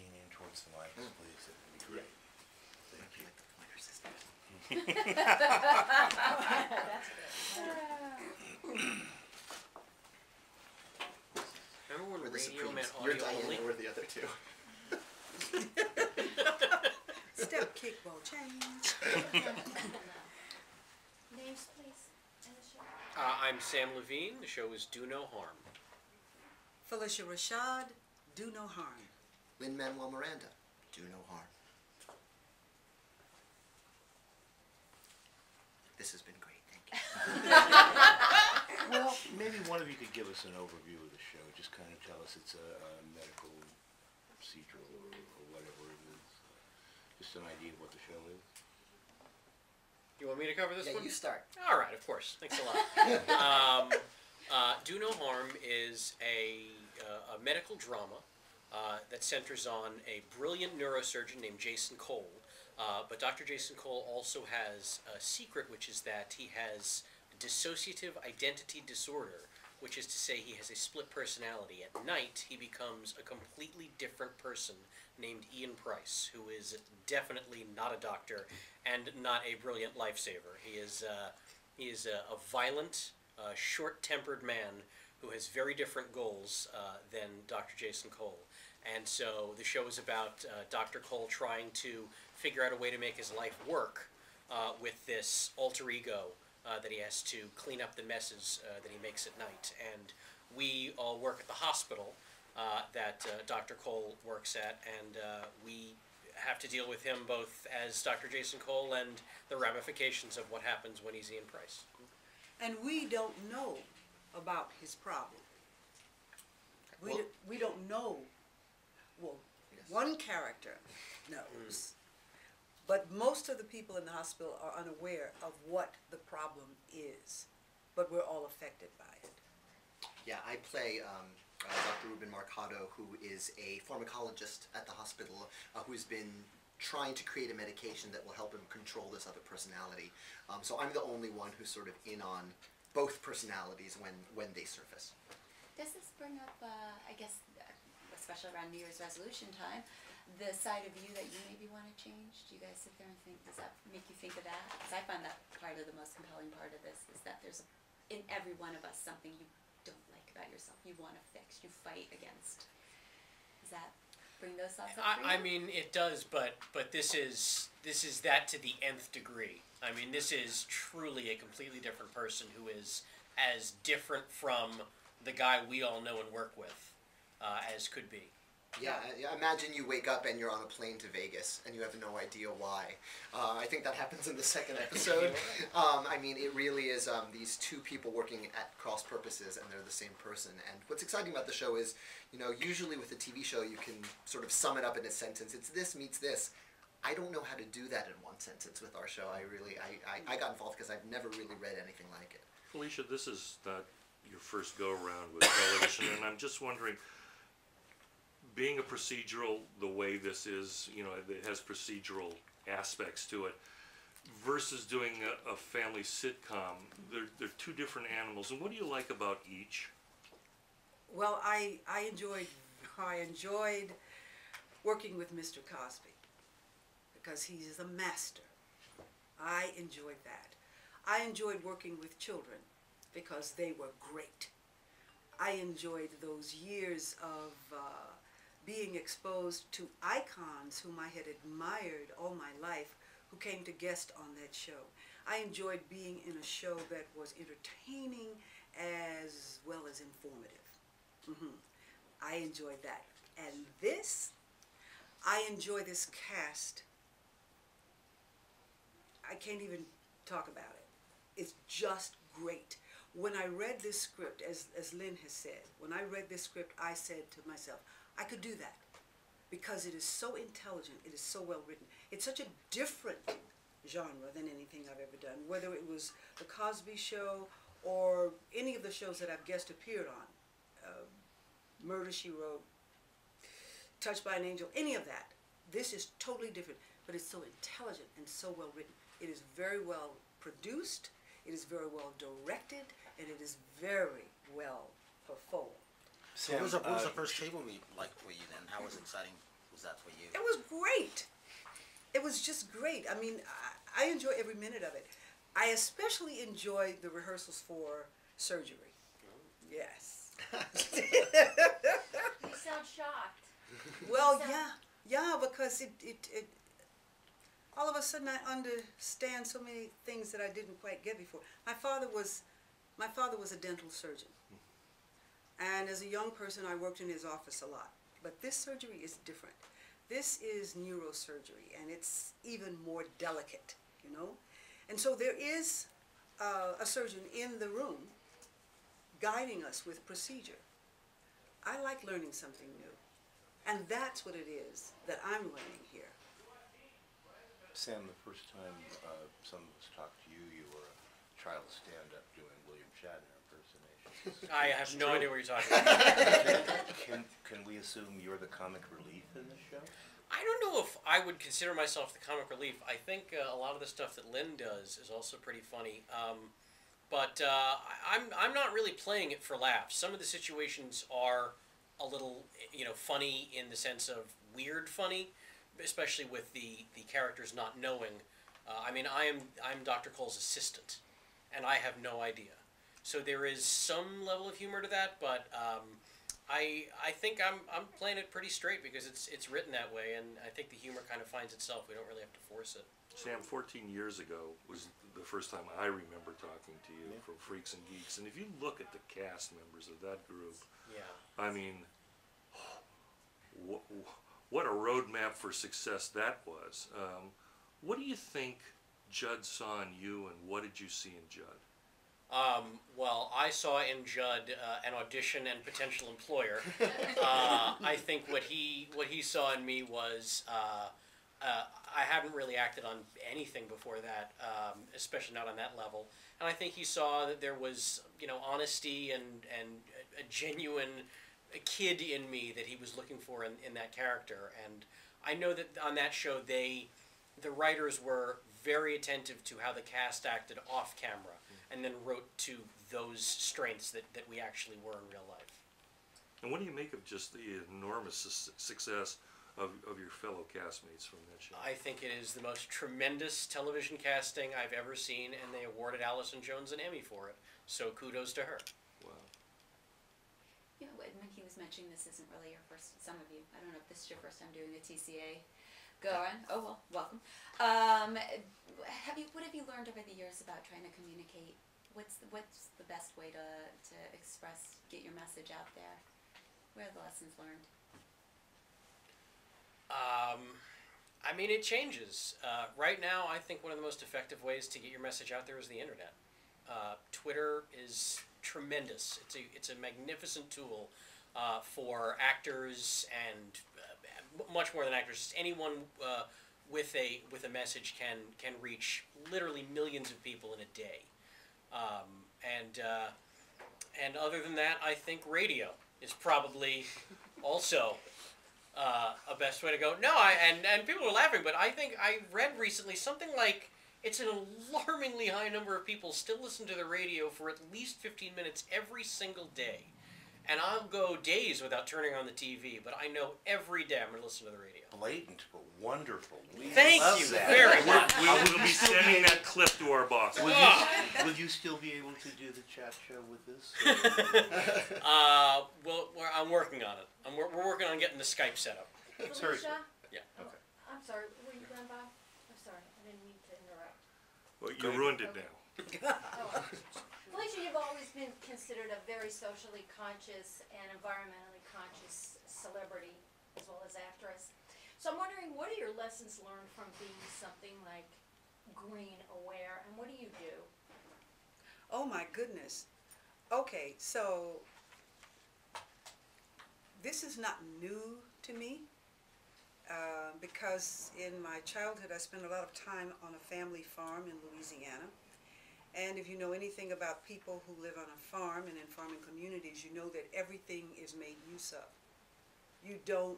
lean in towards the mic, please? That would be great. Thank you. That's good. Remember when We're the radio Supremes. meant You're audio only? Diana, we're the other two. Step kick ball change. Names, please, in the show. I'm Sam Levine. The show is Do No Harm. Felicia Rashad, do no harm. Lin-Manuel Miranda, do no harm. This has been great, thank you. Well, maybe one of you could give us an overview of the show. Just kind of tell us it's a medical procedural or whatever it is. Just an idea of what the show is. You want me to cover this Yeah, one? you start. All right, of course. Thanks a lot. Do No Harm is a medical drama that centers on a brilliant neurosurgeon named Jason Cole. But Dr. Jason Cole also has a secret, which is that he has dissociative identity disorder, which is to say he has a split personality. At night, he becomes a completely different person named Ian Price, who is definitely not a doctor and not a brilliant lifesaver. He is a violent, short-tempered man who has very different goals than Dr. Jason Cole. And so the show is about Dr. Cole trying to figure out a way to make his life work with this alter ego that he has to clean up the messes that he makes at night. And we all work at the hospital that Dr. Cole works at, and we have to deal with him both as Dr. Jason Cole and the ramifications of what happens when he's Ian Price. And we don't know about his problem. We don't know. Well, Yes. one character knows. But most of the people in the hospital are unaware of what the problem is. But we're all affected by it. Yeah, I play Dr. Ruben Marcado, who is a pharmacologist at the hospital who's been trying to create a medication that will help him control this other personality. So I'm the only one who's sort of in on both personalities when they surface. Does this bring up, I guess, especially around New Year's resolution time, the side of you that you maybe want to change? Do you guys sit there and think, does that make you think of that? Because I find that part of the most compelling part of this is that there's, in every one of us, something you don't like about yourself, you want to fix, you fight against. Does that bring those thoughts up for you? I mean, it does, but this is that to the nth degree. I mean, this is truly a completely different person who is as different from the guy we all know and work with as could be. Yeah, imagine you wake up and you're on a plane to Vegas and you have no idea why. I think that happens in the second episode. I mean, it really is these two people working at cross purposes and they're the same person. And what's exciting about the show is, you know, usually with a TV show you can sort of sum it up in a sentence. It's this meets this. I don't know how to do that in one sentence with our show. I got involved because I've never really read anything like it. Felicia, this is not your first go-around with television, and I'm just wondering, being a procedural the way this is, you know, it has procedural aspects to it, versus doing a family sitcom, they're two different animals, and what do you like about each? Well, I enjoyed working with Mr. Cosby because he is a master. I enjoyed that. I enjoyed working with children because they were great. I enjoyed those years of being exposed to icons whom I had admired all my life who came to guest on that show. I enjoyed being in a show that was entertaining as well as informative. I enjoyed that. And this, I enjoy this cast. I can't even talk about it. It's just great. When I read this script, as Lynn has said, when I read this script, I said to myself, I could do that because it is so intelligent, it is so well written. It's such a different genre than anything I've ever done, whether it was The Cosby Show or any of the shows that I've guest appeared on, Murder, She Wrote, Touched by an Angel, any of that. This is totally different, but it's so intelligent and so well written. It is very well produced, it is very well directed, and it is very well performed. Sam, What was the first cable meet like for you then? How was it exciting? Was that for you? It was great. It was just great. I mean, I enjoy every minute of it. I especially enjoyed the rehearsals for surgery. Yes. You sound shocked. Well, yeah, because it all of a sudden I understand so many things that I didn't quite get before. My father was a dental surgeon. And as a young person, I worked in his office a lot. But this surgery is different. This is neurosurgery, and it's even more delicate, you know? And so there is a surgeon in the room guiding us with procedure. I like learning something new. And that's what it is that I'm learning here. Sam, the first time some of us talked to you, you were a child stand-up doing William Shatner impersonations. I have no idea what you're talking about. Can we assume you're the comic relief in this show? I don't know if I would consider myself the comic relief. I think a lot of the stuff that Lynn does is also pretty funny. But I'm not really playing it for laughs. Some of the situations are a little, funny in the sense of weird funny, especially with the characters not knowing. I'm Dr. Cole's assistant, and I have no idea. So there is some level of humor to that, but I think I'm playing it pretty straight because it's written that way, and I think the humor kind of finds itself. We don't really have to force it. Sam, 14 years ago was the first time I remember talking to you from Freaks and Geeks, and if you look at the cast members of that group, Yeah. I mean, what a roadmap for success that was. What do you think Judd saw in you, and what did you see in Judd? Well, I saw in Judd an audition and potential employer. I think what he saw in me was I hadn't really acted on anything before that, especially not on that level. And I think he saw that there was honesty and a genuine kid in me that he was looking for in that character. And I know that on that show the writers were very attentive to how the cast acted off camera, and then wrote to those strengths that we actually were in real life. And what do you make of just the enormous success of your fellow castmates from that show? I think it is the most tremendous television casting I've ever seen, and they awarded Allison Jones an Emmy for it. So kudos to her. Wow. When he was mentioning this isn't really your first, some of you, I don't know if this is your first time doing the TCA. Go on. Oh, well, welcome. What have you learned over the years about trying to communicate? What's the best way to express, get your message out there? What are the lessons learned? It changes. Right now, I think one of the most effective ways to get your message out there is the internet. Twitter is tremendous. It's a magnificent tool for actors and much more than actors. Just anyone with a message can reach literally millions of people in a day. And other than that, I think radio is probably also a best way to go. No, and people are laughing, but I think I read recently something like it's an alarmingly high number of people still listen to the radio for at least 15 minutes every single day. And I'll go days without turning on the TV, but I know every day I'm going to listen to the radio. Blatant, but wonderful. We Thank love you that. very much. We will be sending that clip to our boss. Will you still be able to do the chat show with this? Well, I'm working on it. We're working on getting the Skype set up. Seriously. Felicia? Yeah. Okay. I'm sorry, were you done, Bob? I'm sorry, I didn't mean to interrupt. Well, you ruined it now. Oh, Felicia, you've always been considered a very socially conscious and environmentally conscious celebrity, as well as actress. So I'm wondering, what are your lessons learned from being something like green aware, and what do you do? Oh my goodness. Okay, so this is not new to me because in my childhood I spent a lot of time on a family farm in Louisiana. And if you know anything about people who live on a farm and in farming communities, you know that everything is made use of. You don't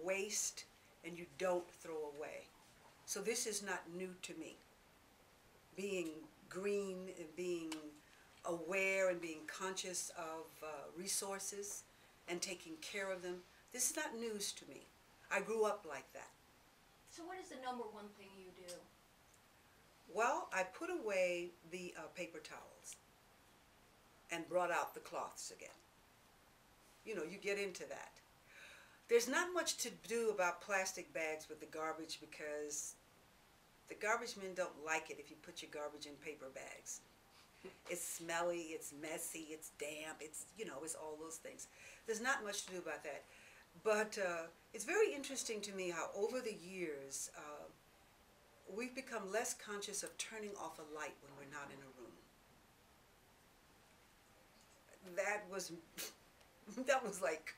waste and you don't throw away. So this is not new to me. Being green and being aware and being conscious of resources and taking care of them, this is not news to me. I grew up like that. So what is the number one thing you do? Well, I put away the paper towels and brought out the cloths again. You know, you get into that. There's not much to do about plastic bags with the garbage because the garbage men don't like it if you put your garbage in paper bags. It's smelly, it's messy, it's damp, it's, you know, it's all those things. There's not much to do about that. But it's very interesting to me how over the years we've become less conscious of turning off a light when we're not in a room. That was like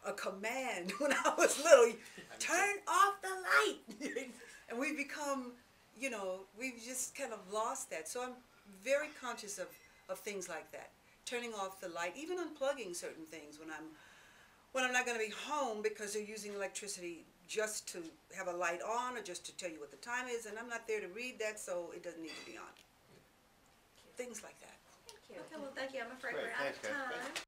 a command when I was little. Turn off the light. And we've become, you know, we've just kind of lost that. So I'm very conscious of things like that. Turning off the light, even unplugging certain things when I'm not going to be home because they're using electricity just to have a light on or just to tell you what the time is, and I'm not there to read that, so it doesn't need to be on. Things like that. Thank you. Okay, well, thank you. I'm afraid Great, we're out of thanks, guys. time.